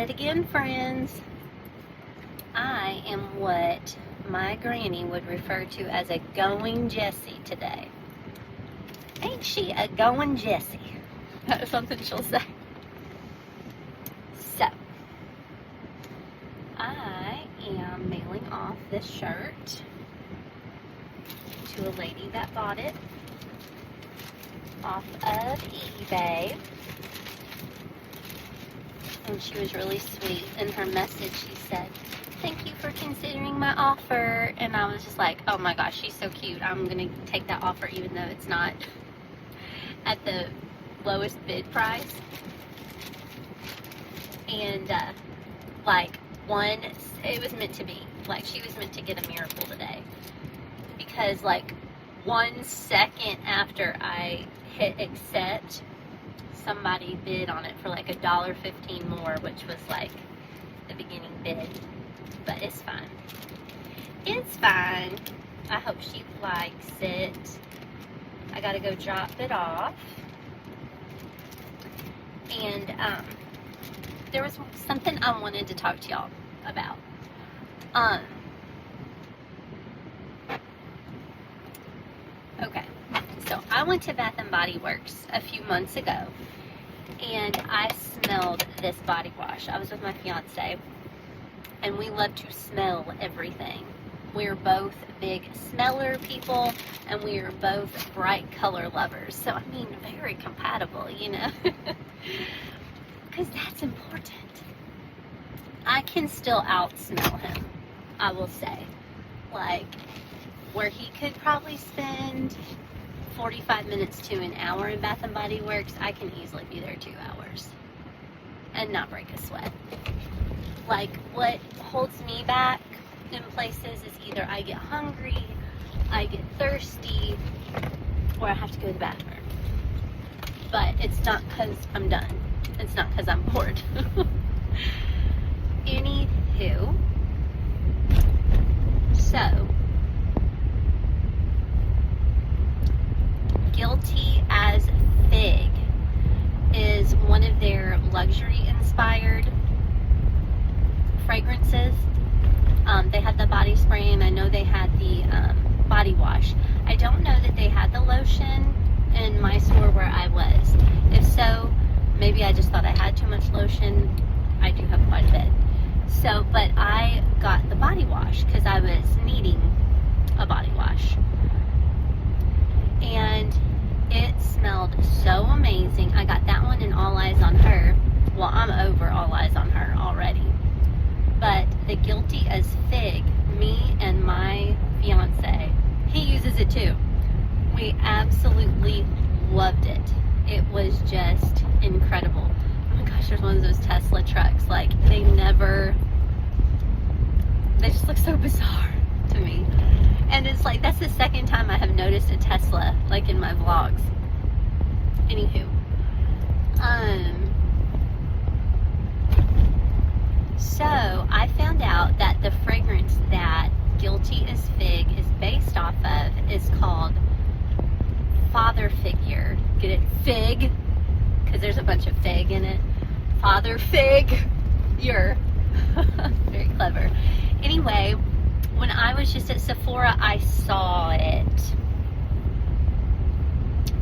it again, friends. I am what my granny would refer to as a going Jessie today. Ain't she a going Jessie? That's something she'll say. So, I am mailing off this shirt to a lady that bought it off of eBay. And she was really sweet. In her message, she said, "Thank you for considering my offer." And I was just like, oh my gosh, she's so cute. I'm going to take that offer even though it's not at the lowest bid price. And, it was meant to be. Like, she was meant to get a miracle today. Because, 1 second after I hit accept, somebody bid on it for $1.15 more, which was the beginning bid. But it's fine. It's fine. I hope she likes it. I gotta go drop it off. And there was something I wanted to talk to y'all about. Okay, so I went to Bath & Body Works a few months ago, and I smelled this body wash. I was with my fiance, and we love to smell everything. We're both big smeller people, and we are both bright color lovers. So, I mean, very compatible, you know? Because that's important. I can still outsmell him, I will say. Where he could probably spend 45 minutes to an hour in Bath & Body Works, I can easily be there 2 hours and not break a sweat. What holds me back in places is either I get hungry, I get thirsty, or I have to go to the bathroom. But it's not because I'm done. It's not because I'm bored. Anywho, so, Guilty as Fig is one of their luxury-inspired fragrances. They had the body spray, and I know they had the body wash. I don't know that they had the lotion in my store where I was. If so, maybe I just thought I had too much lotion. I do have quite a bit. So, but I got the body wash because I was needing a body wash. And it smelled so amazing. I got that one in All Eyes on Her. Well, I'm over All Eyes on Her already. But the Guilty as Fig, me and my fiance, he uses it too. We absolutely loved it. It was just incredible. Oh my gosh, there's one of those Tesla trucks. They just look so bizarre to me. And it's that's the second time I have noticed a Tesla, in my vlogs. Anywho. So, I found out that the fragrance that Guilty as Fig is based off of is called Father Figure. Get it? Fig. Because there's a bunch of fig in it. Father Fig. You're very clever. Anyway, when I was just at Sephora, I saw it.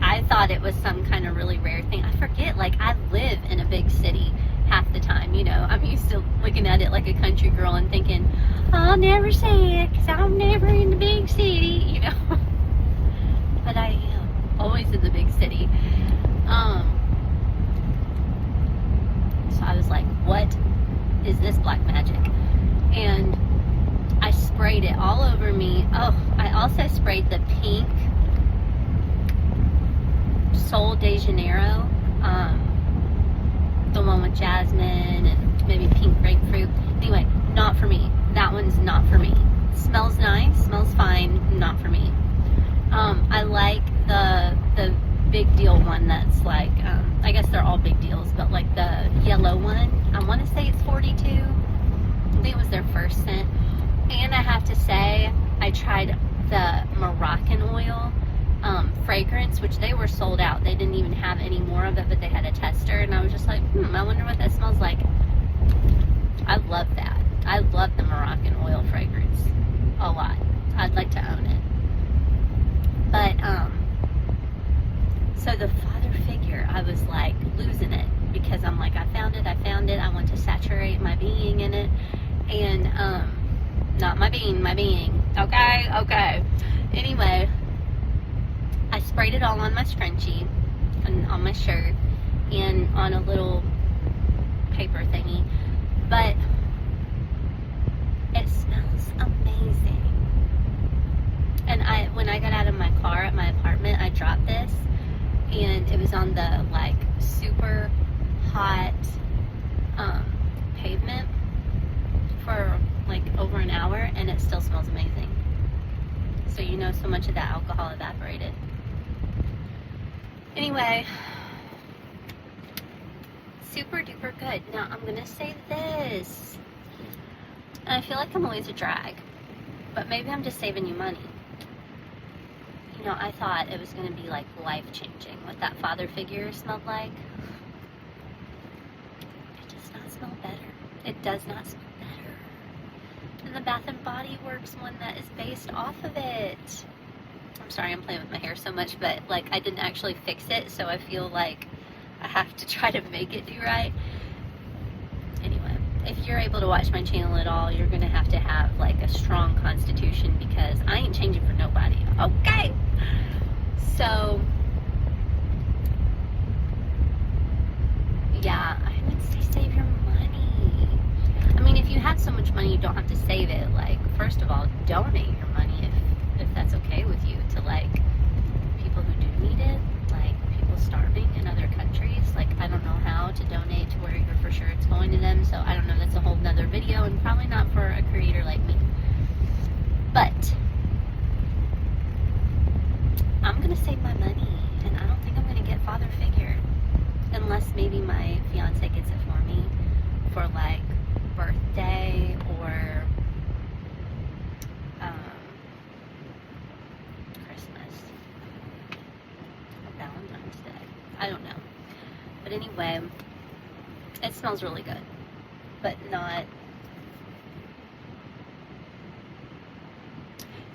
I thought it was some kind of really rare thing. I forget, I live in a big city half the time, you know. I'm used to looking at it like a country girl and thinking, I'll never say it because I'm never in the big city, you know. But I am always in the big city. So I was like, what is this black magic? And I sprayed it all over me. Oh, I also sprayed the pink Sol de Janeiro, the one with jasmine and maybe pink grapefruit. Anyway, not for me. That one's not for me. Smells nice, smells fine, not for me. I like the big deal one that's I guess they're all big deals, but the yellow one, I want to say it's 42. I think it was their first scent. And I have to say, I tried the Moroccan oil fragrance, which they were sold out. They didn't even have any more of it, but they had a tester, and I was just like, I wonder what that smells like. for the father figure, I was like losing it because I'm like, I found it. I want to saturate my being in it. And, not my being, my being. Okay. Anyway, I sprayed it all on my scrunchie and on my shirt and on a little paper thingy. But it smells amazing. And when I got out of my car at my apartment, I dropped this, and it was on the like super hot pavement for like over an hour, and it still smells amazing. So you know, so much of that alcohol evaporated. Anyway, super duper good. Now I'm gonna say this, and I feel like I'm always a drag, but maybe I'm just saving you money. You know, I thought it was going to be like life-changing what that father figure smelled like. It does not smell better. It does not smell better than the Bath & Body Works one that is based off of it. I'm sorry I'm playing with my hair so much, but like I didn't actually fix it, so I feel like I have to try to make it do right. Anyway, if you're able to watch my channel at all, you're going to have like a strong constitution, because I ain't changing for nobody. Okay? So, yeah, I would say save your money. I mean, if you have so much money, you don't have to save it. Like, first of all, donate your money if that's okay with you, to like people who do need it, like people starving in other countries. Like, I don't know how to donate to where you're for sure it's going to them, so I don't know, that's a whole nother video, and probably not for a creator like me. But I'm gonna save my money, and I don't think I'm gonna get father figure, unless maybe my fiance gets it for me for like birthday or Christmas or Valentine's Day. I don't know. But anyway, it smells really good, but not.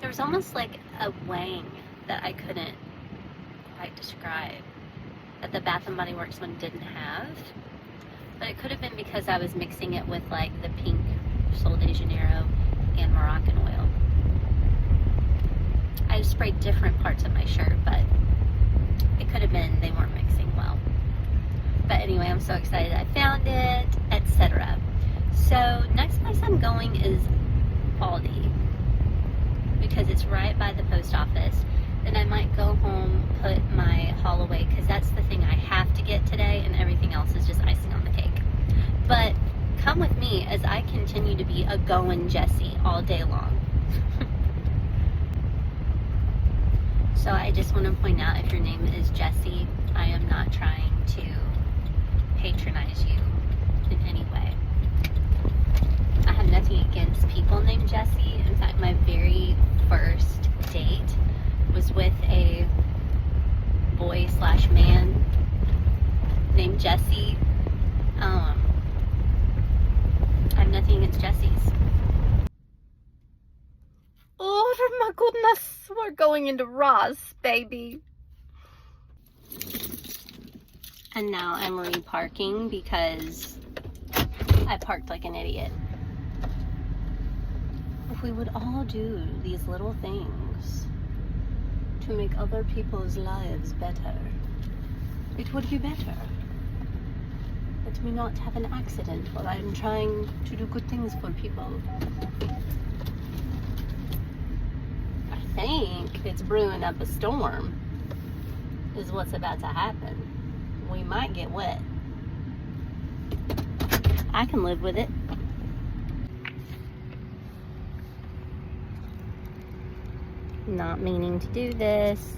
There was almost like a wang that I couldn't quite describe, that the Bath & Body Works one didn't have. But it could have been because I was mixing it with like the pink Sol de Janeiro and Moroccan oil. I sprayed different parts of my shirt, but it could have been they weren't mixing well. But anyway, I'm so excited I found it, etc. So next place I'm going is Aldi, because it's right by the post office. Then I might go home, put my haul away, because that's the thing I have to get today, and everything else is just icing on the cake. But come with me as I continue to be a goin' Jessie all day long. So I just want to point out, if your name is Jessie, I am not trying to patronize you in any way. I have nothing against people named Jessie. In fact, my very first date was with a boy/man named Jesse. I have nothing against Jessies. Oh my goodness, we're going into Ross, baby. And now I'm reparking because I parked like an idiot. If we would all do these little things to make other people's lives better, it would be better. Let me not have an accident while I'm trying to do good things for people. I think it's brewing up a storm, is what's about to happen. We might get wet. I can live with it. Not meaning to do this.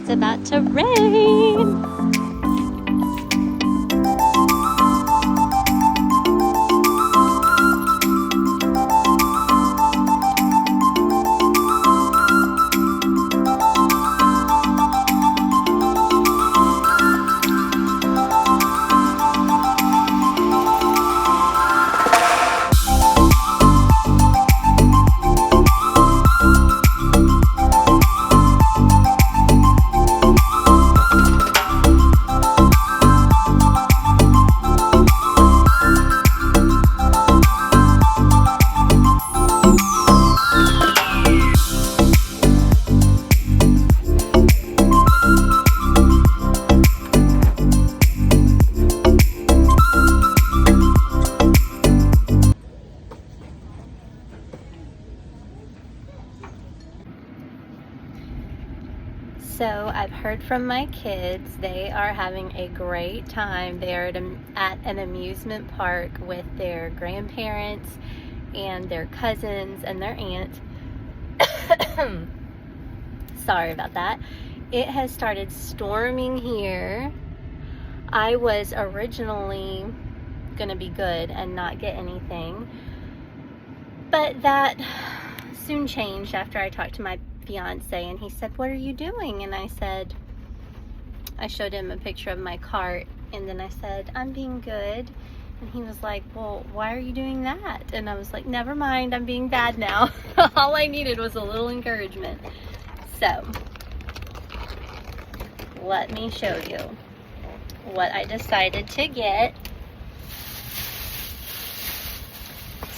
it's about to rain. So I've heard from my kids. They are having a great time. They are at an amusement park with their grandparents and their cousins and their aunt. Sorry about that. It has started storming here. I was originally gonna be good and not get anything, but that soon changed after I talked to my fiance, and he said, "What are you doing?" And I showed him a picture of my cart, and then I said, "I'm being good." And he was like, "Well, why are you doing that?" And I was like, "Never mind, I'm being bad now." All I needed was a little encouragement. So let me show you what I decided to get.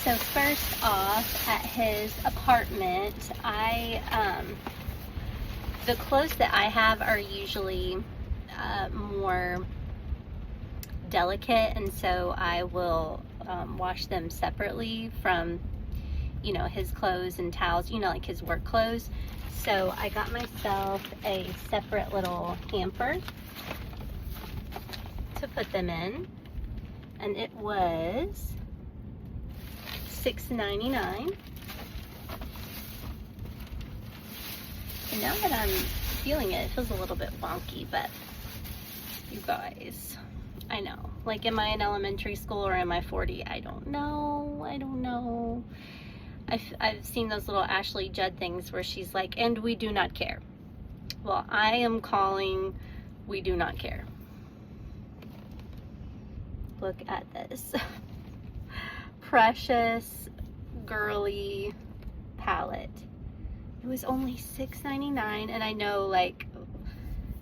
So first off, at his apartment, the clothes that I have are usually more delicate, and so I will wash them separately from, his clothes and towels, like his work clothes. So I got myself a separate little hamper to put them in, and it was $6.99. And now that I'm feeling it, it feels a little bit wonky, but you guys, I know. Like, am I in elementary school or am I 40? I don't know. I've seen those little Ashley Judd things where she's like, "And we do not care." Well, I am calling we do not care. Look at this. Precious Girly palette. It was only $6.99, and I know, like,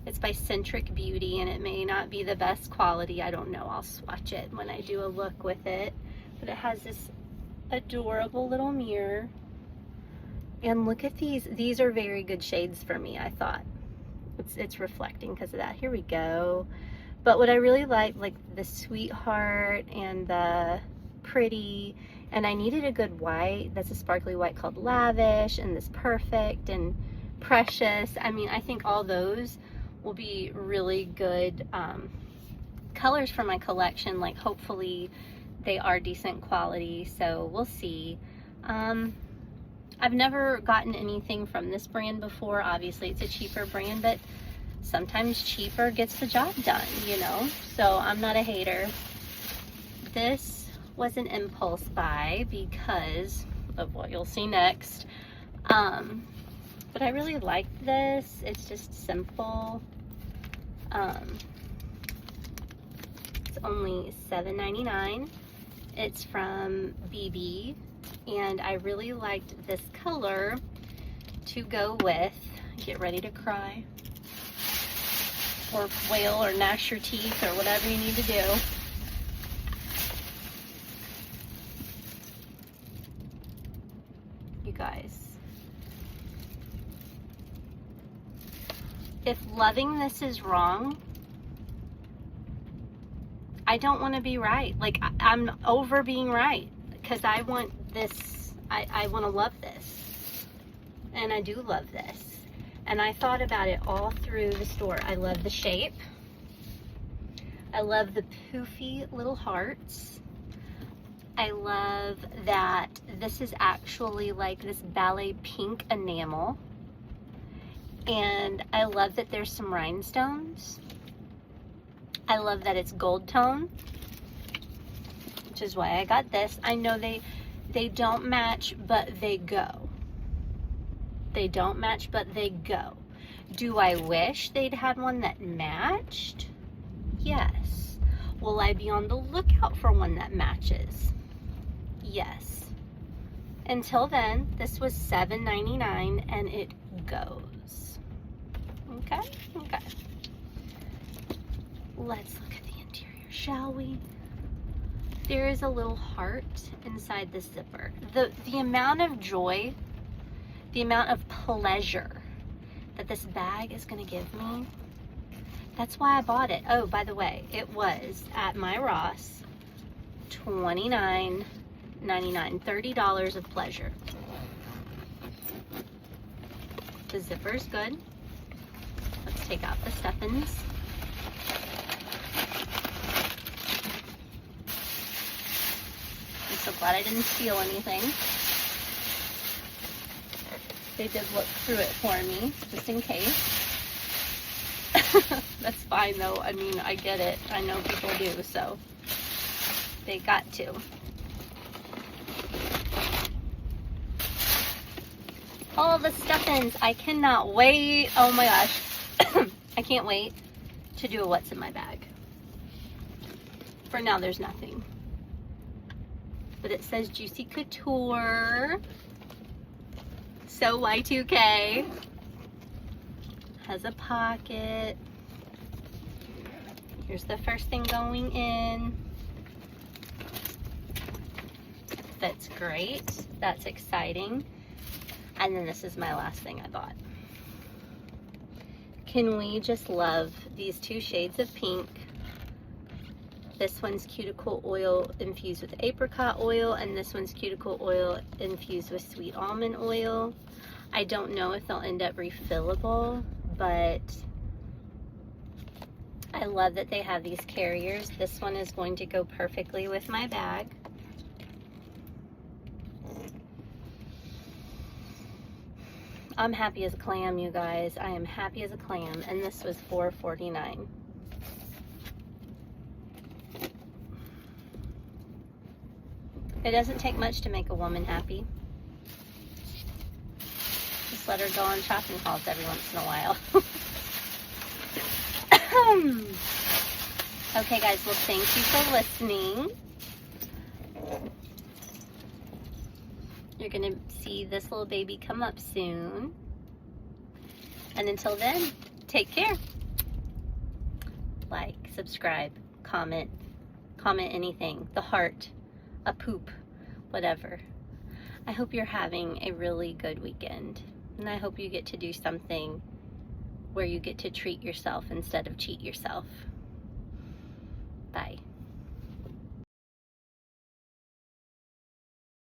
it's by Centric Beauty, and it may not be the best quality. I don't know. I'll swatch it when I do a look with it. But it has this adorable little mirror. And look at these. These are very good shades for me, I thought. It's reflecting because of that. Here we go. But what I really like the Sweetheart and the Pretty, and I needed a good white that's a sparkly white called Lavish, and this Perfect and Precious. I mean, I think all those will be really good colors for my collection. Like, hopefully they are decent quality, so we'll see. I've never gotten anything from this brand before. Obviously it's a cheaper brand, but sometimes cheaper gets the job done, so I'm not a hater. This was an impulse buy because of what you'll see next. But I really like this. It's just simple. It's only $7.99. It's from BB, and I really liked this color to go with. Get ready to cry, or wail, or gnash your teeth, or whatever you need to do. You guys, if loving this is wrong, I don't want to be right. Like, I'm over being right, because I want this, I want to love this, and I do love this. And I thought about it all through the store. I love the shape. I love the poofy little hearts. I love that this is actually like this ballet pink enamel. And I love that there's some rhinestones. I love that it's gold tone, which is why I got this. I know they don't match, but they go. They don't match, but they go. Do I wish they'd had one that matched? Yes. Will I be on the lookout for one that matches? Yes. Until then, this was $7.99 and it goes. Okay? Okay. Let's look at the interior, shall we? There is a little heart inside the zipper. The amount of joy, the amount of pleasure that this bag is going to give me, that's why I bought it. Oh, by the way, it was at my Ross, $29.99, $30 of pleasure. The zipper's good. Let's take out the stuffings. I'm so glad I didn't steal anything. They did look through it for me, just in case. That's fine though. I mean, I get it. I know people do, so they got to. All the stuffings. I cannot wait. Oh my gosh. I can't wait to do a what's in my bag. For now, there's nothing. But it says Juicy Couture. So Y2K. Has a pocket. Here's the first thing going in. That's great. That's exciting. And then this is my last thing I bought. Can we just love these two shades of pink? This one's cuticle oil infused with apricot oil, and this one's cuticle oil infused with sweet almond oil. I don't know if they'll end up refillable, but I love that they have these carriers. This one is going to go perfectly with my bag. I'm happy as a clam, you guys. I am happy as a clam, and this was $4.49. It doesn't take much to make a woman happy. Just let her go on shopping hauls every once in a while. Okay, guys, well, thank you for listening. You're going to see this little baby come up soon. And until then, take care. Like, subscribe, comment anything. The heart, a poop, whatever. I hope you're having a really good weekend. And I hope you get to do something where you get to treat yourself instead of cheat yourself.